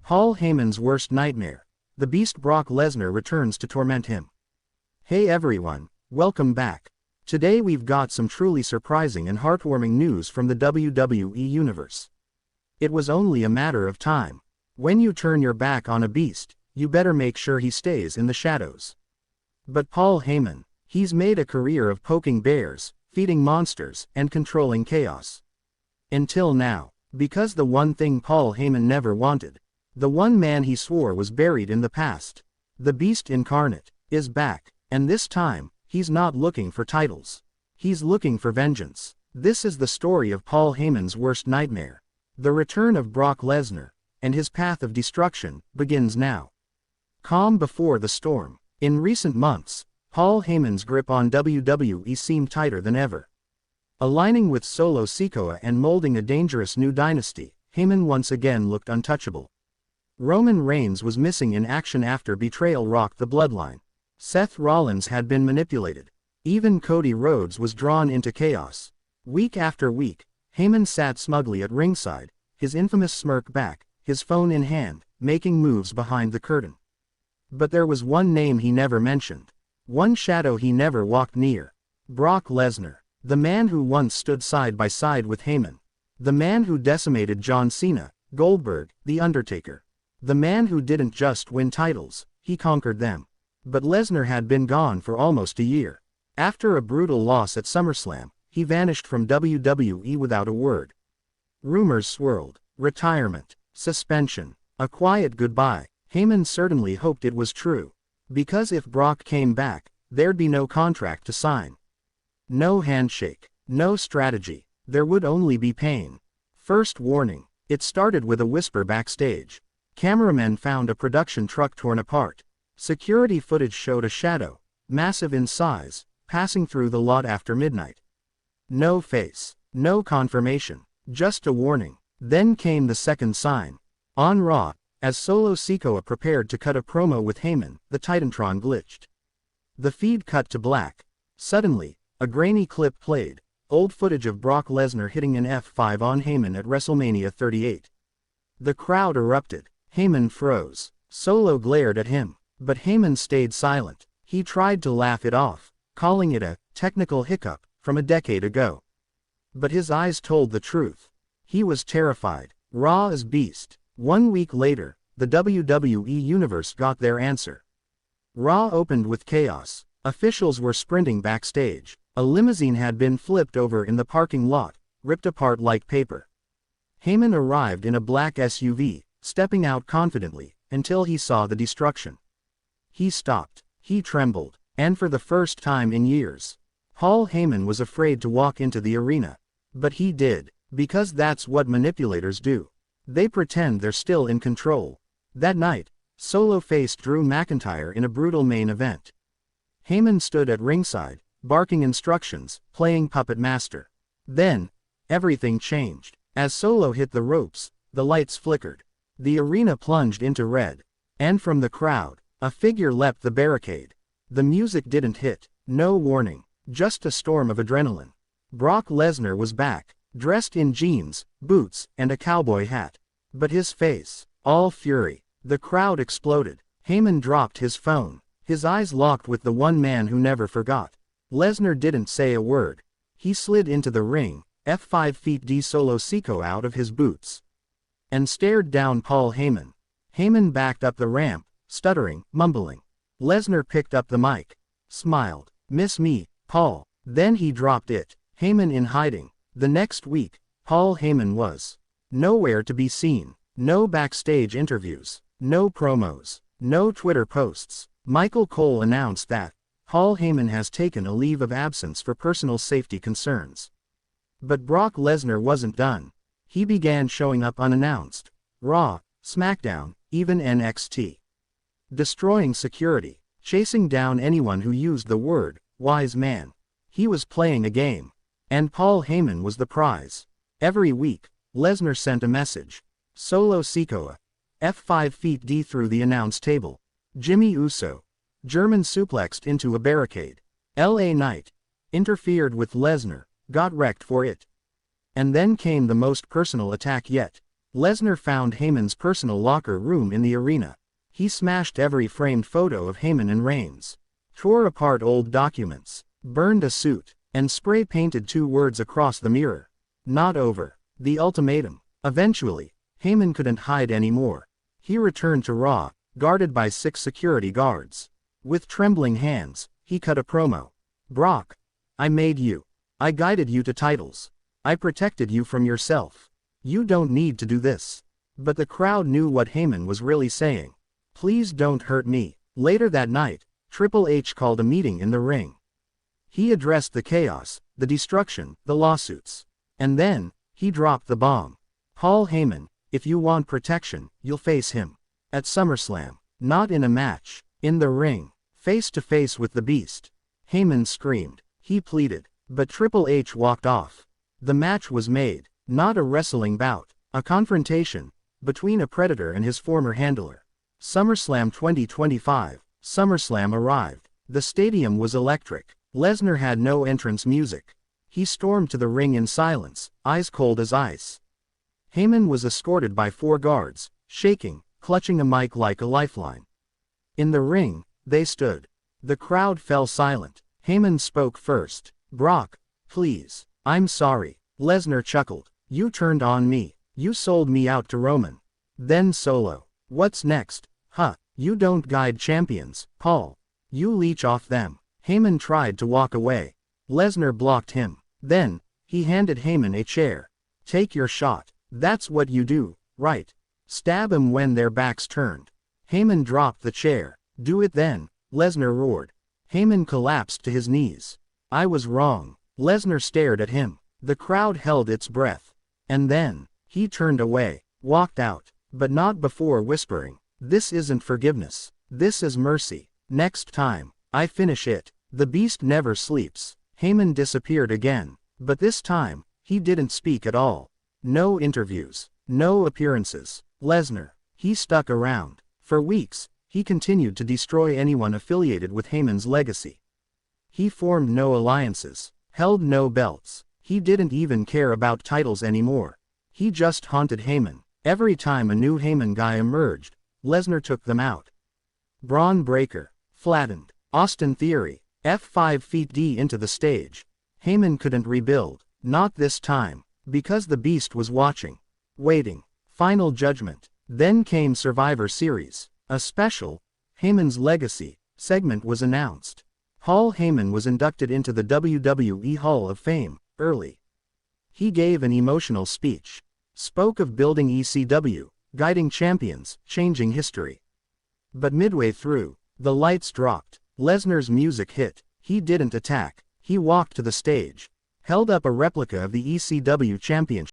Paul Heyman's worst nightmare. The Beast Brock Lesnar returns to torment him. Hey everyone, welcome back. Today we've got some truly surprising and heartwarming news from the WWE Universe. It was only a matter of time. When you turn your back on a beast, you better make sure he stays in the shadows. But Paul Heyman, he's made a career of poking bears, feeding monsters, and controlling chaos. Until now, because the one thing Paul Heyman never wanted, the one man he swore was buried in the past, the Beast Incarnate, is back, and this time, he's not looking for titles. He's looking for vengeance. This is the story of Paul Heyman's worst nightmare. The return of Brock Lesnar, and his path of destruction, begins now. Calm before the storm. In recent months, Paul Heyman's grip on WWE seemed tighter than ever. Aligning with Solo Sikoa and molding a dangerous new dynasty, Heyman once again looked untouchable. Roman Reigns was missing in action after betrayal rocked the bloodline. Seth Rollins had been manipulated. Even Cody Rhodes was drawn into chaos. Week after week, Heyman sat smugly at ringside, his infamous smirk back, his phone in hand, making moves behind the curtain. But there was one name he never mentioned. One shadow he never walked near. Brock Lesnar. The man who once stood side by side with Heyman. The man who decimated John Cena, Goldberg, The Undertaker. The man who didn't just win titles, he conquered them. But Lesnar had been gone for almost a year. After a brutal loss at SummerSlam, he vanished from WWE without a word. Rumors swirled. Retirement. Suspension. A quiet goodbye. Heyman certainly hoped it was true. Because if Brock came back, there'd be no contract to sign. No handshake. No strategy. There would only be pain. First warning. It started with a whisper backstage. Cameramen found a production truck torn apart. Security footage showed a shadow, massive in size, passing through the lot after midnight. No face. No confirmation. Just a warning. Then came the second sign. On Raw, as Solo Sikoa prepared to cut a promo with Heyman, the Titantron glitched. The feed cut to black. Suddenly, a grainy clip played, old footage of Brock Lesnar hitting an F5 on Heyman at WrestleMania 38. The crowd erupted. Heyman froze. Solo glared at him. But Heyman stayed silent. He tried to laugh it off, calling it a technical hiccup from a decade ago. But his eyes told the truth. He was terrified. Raw as beast. 1 week later, the WWE Universe got their answer. Raw opened with chaos. Officials were sprinting backstage. A limousine had been flipped over in the parking lot, ripped apart like paper. Heyman arrived in a black SUV, stepping out confidently, until he saw the destruction. He stopped. He trembled. And for the first time in years, Paul Heyman was afraid to walk into the arena. But he did, because that's what manipulators do. They pretend they're still in control. That night, Solo faced Drew McIntyre in a brutal main event. Heyman stood at ringside, barking instructions, playing puppet master. Then, everything changed. As Solo hit the ropes, the lights flickered. The arena plunged into red. And from the crowd, a figure leapt the barricade. The music didn't hit. No warning. Just a storm of adrenaline. Brock Lesnar was back, dressed in jeans, boots, and a cowboy hat. But his face, all fury. The crowd exploded. Heyman dropped his phone. His eyes locked with the one man who never forgot. Lesnar didn't say a word. He slid into the ring, F5 feet D Solo Sikoa out of his boots, and stared down Paul Heyman. Heyman backed up the ramp, stuttering, mumbling. Lesnar picked up the mic. Smiled. "Miss me, Paul." Then he dropped it. Heyman in hiding. The next week, Paul Heyman was nowhere to be seen. No backstage interviews. No promos. No Twitter posts. Michael Cole announced that Paul Heyman has taken a leave of absence for personal safety concerns. But Brock Lesnar wasn't done. He began showing up unannounced. Raw, SmackDown, even NXT. Destroying security. Chasing down anyone who used the word wise man. He was playing a game. And Paul Heyman was the prize. Every week, Lesnar sent a message. Solo Sikoa. F5 feet D through the announce table. Jimmy Uso. German suplexed into a barricade. LA Knight. Interfered with Lesnar. Got wrecked for it. And then came the most personal attack yet. Lesnar found Heyman's personal locker room in the arena. He smashed every framed photo of Heyman and Reigns, tore apart old documents, burned a suit, and spray-painted 2 words across the mirror. Not over. The ultimatum. Eventually, Heyman couldn't hide anymore. He returned to Raw, guarded by 6 security guards. With trembling hands, he cut a promo. "Brock, I made you. I guided you to titles. I protected you from yourself. You don't need to do this." But the crowd knew what Heyman was really saying. "Please don't hurt me." Later that night, Triple H called a meeting in the ring. He addressed the chaos, the destruction, the lawsuits. And then, he dropped the bomb. "Paul Heyman, if you want protection, you'll face him. At SummerSlam. Not in a match. In the ring. Face to face with the Beast." Heyman screamed. He pleaded. But Triple H walked off. The match was made. Not a wrestling bout. A confrontation between a Predator and his former handler. SummerSlam 2025. SummerSlam arrived. The stadium was electric. Lesnar had no entrance music. He stormed to the ring in silence, eyes cold as ice. Heyman was escorted by 4 guards, shaking, clutching a mic like a lifeline. In the ring, they stood. The crowd fell silent. Heyman spoke first. "Brock, please. I'm sorry." Lesnar chuckled. "You turned on me. You sold me out to Roman. Then Solo. What's next? Huh, you don't guide champions, Paul. You leech off them." Heyman tried to walk away. Lesnar blocked him. Then, he handed Heyman a chair. "Take your shot. That's what you do, right? Stab 'em when their backs turned." Heyman dropped the chair. "Do it then," Lesnar roared. Heyman collapsed to his knees. "I was wrong." Lesnar stared at him. The crowd held its breath. And then, he turned away, walked out, but not before whispering, "This isn't forgiveness. This is mercy. Next time, I finish it." The Beast never sleeps. Heyman disappeared again. But this time, he didn't speak at all. No interviews. No appearances. Lesnar. He stuck around. For weeks, he continued to destroy anyone affiliated with Heyman's legacy. He formed no alliances. Held no belts. He didn't even care about titles anymore. He just haunted Heyman. Every time a new Heyman guy emerged, Lesnar took them out. Braun Breaker. Flattened. Austin Theory. F5 feet D into the stage. Heyman couldn't rebuild. Not this time. Because the Beast was watching. Waiting. Final Judgment. Then came Survivor Series. A special, Heyman's Legacy, segment was announced. Paul Heyman was inducted into the WWE Hall of Fame, early. He gave an emotional speech. Spoke of building ECW, guiding champions, changing history. But midway through, the lights dropped. Lesnar's music hit. He didn't attack. He walked to the stage. Held up a replica of the ECW championship.